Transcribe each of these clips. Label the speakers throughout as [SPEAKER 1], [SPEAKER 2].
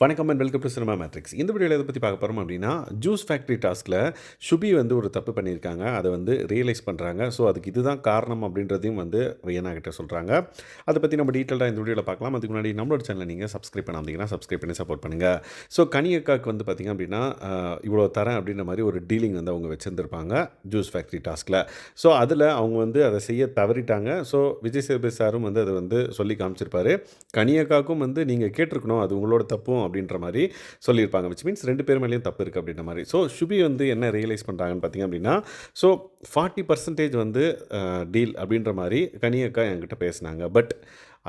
[SPEAKER 1] வணக்கம் and welcome to cinema matrix. இந்த வீடியோவில் எதை பற்றி பார்க்க போகிறோம் அப்படின்னா, ஜூஸ் ஃபேக்ட்ரி டாஸ்கில் சுபி வந்து ஒரு தப்பு பண்ணியிருக்காங்க. அதை வந்து ரியலைஸ் பண்ணுறாங்க. ஸோ அதுக்கு இதுதான் காரணம் அப்படின்றதையும் வந்து வியன்னா கிட்ட சொல்கிறாங்க. அதை பற்றி நம்ம டீட்டெயிலாக இந்த வீடியோவில் பார்க்கலாம். அதுக்கு முன்னாடி நம்மளோட சேனலை நீங்கள் சப்ஸ்கிரைப் பண்ணாமதிங்கன்னா சப்ஸ்கிரைப் பண்ணி சப்போர்ட் பண்ணுங்கள். ஸோ கனியக்காக்கு வந்து பார்த்திங்க அப்படின்னா, இவ்வளோ தரேன் அப்படின்ற மாதிரி ஒரு டீலிங் வந்து அவங்க வச்சுருந்துருப்பாங்க ஜூஸ் ஃபேக்ட்ரி டாஸ்கில். ஸோ அதில் அவங்க வந்து அதை செய்ய தவறிட்டாங்க. ஸோ விஜய் சேதுபதி சாரும் வந்து அதை வந்து சொல்லி காமிச்சிருப்பாரு. கனியக்காக்கும் வந்து நீங்கள் கேட்டிருக்கணும், அது உங்களோட தப்பும் அப்படின்ற மாதிரி சொல்லியிருப்பாங்க. விச் மீன்ஸ் 2 பேர் மேலேயும் தப்பு இருக்குது அப்படின்ற மாதிரி. ஸோ சுபி வந்து என்ன ரியலைஸ் பண்ணுறாங்கன்னு பார்த்தீங்க அப்படின்னா, ஸோ 40% வந்து டீல் அப்படின்ற மாதிரி கனியக்கா என்கிட்ட பேசினாங்க. பட்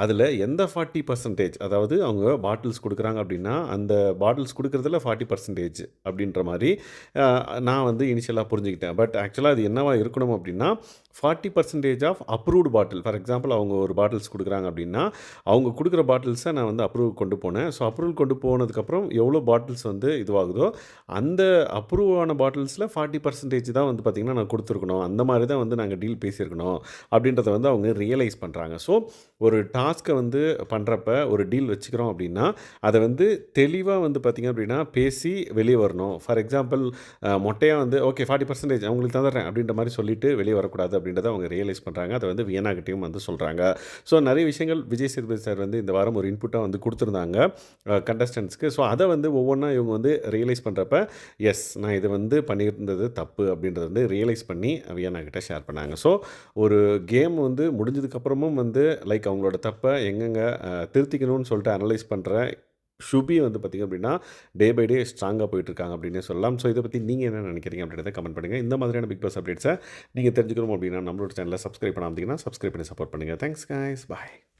[SPEAKER 1] அதில் எந்த 40% அதாவது அவங்க பாட்டில்ஸ் கொடுக்குறாங்க அப்படின்னா, அந்த பாட்டில்ஸ் கொடுக்குறதுல 40% அப்படின்ற மாதிரி நான் வந்து இனிஷியலாக புரிஞ்சுக்கிட்டேன். பட் ஆக்சுவலாக அது என்னவா இருக்கணும் அப்படின்னா, 40% of approved bottle. For example அவங்க ஒரு பாட்டில்ஸ் கொடுக்குறாங்க அப்படின்னா, அவங்க கொடுக்குற பாட்டில்ஸை நான் வந்து அப்ரூவ் கொண்டு போனேன். ஸோ அப்ரூவல் கொண்டு போனதுக்கப்புறம் எவ்வளோ பாட்டில்ஸ் வந்து இதுவாகுதோ, அந்த அப்ரூவ் ஆன பாட்டில்ஸில் 40% தான் வந்து பார்த்திங்கன்னா நான் கொடுத்துருக்கணும். அந்த மாதிரி தான் வந்து நாங்கள் டீல் பேசியிருக்கணும் அப்படின்றத வந்து அவங்க ரியலைஸ் பண்ணுறாங்க. ஸோ ஒரு டாஸ்க்கை வந்து பண்ணுறப்ப ஒரு டீல் வச்சுக்கிறோம் அப்படின்னா, அதை வந்து தெளிவாக வந்து பார்த்திங்க அப்படின்னா பேசி வெளியே வரணும். ஃபார் எக்ஸாம்பிள் மொட்டையாக வந்து ஓகே 40% அவங்களுக்கு தந்துடுறேன் அப்படின்ற மாதிரி சொல்லிட்டு வெளியே வரக்கூடாது அப்படின்றத அவங்க ரியலைஸ் பண்ணுறாங்க. அதை வந்து வியன்னாகிட்டையும் வந்து சொல்கிறாங்க. ஸோ நிறைய விஷயங்கள் விஜய் சேதுபதி சார் வந்து இந்த வாரம் ஒரு இன்புட்டாக வந்து கொடுத்துருந்தாங்க கண்டஸ்டன்ஸ்க்கு. ஸோ அதை வந்து ஒவ்வொன்றா இவங்க வந்து ரியலைஸ் பண்ணுறப்ப எஸ் நான் இது வந்து பண்ணியிருந்தது தப்பு அப்படின்றத வந்து ரியலைஸ் பண்ணி வியன்னாகிட்ட ஷேர் பண்ணாங்க. ஸோ ஒரு கேம் வந்து முடிஞ்சதுக்கப்புறமும் வந்து லைக் அவங்களோட தப்பை எங்கெங்கே திருத்திக்கணும்னு சொல்லிட்டு அனலைஸ் பண்ணுற சுபி வந்து பார்த்திங்க அப்படின்னா டே பை டே ஸ்ட்ராங்காக போயிட்டுருக்காங்க அப்படின்னே சொல்லலாம். ஸோ இதை பற்றி நீங்கள் என்ன நினைக்கிறீங்க அப்படின்றத கமெண்ட் பண்ணுங்கள். இந்த மாதிரியான பிக் பாஸ் அப்டேட்ஸை நீங்கள் தெரிஞ்சுக்கணும் அப்படின்னா நம்மளோட சேனலை சப்ஸ்கிரைப் பண்ணாமல் சப்ஸ்கிரைப் பண்ணி சப்போர்ட் பண்ணுங்கள். தேங்க்ஸ் கைஸ், பாய்.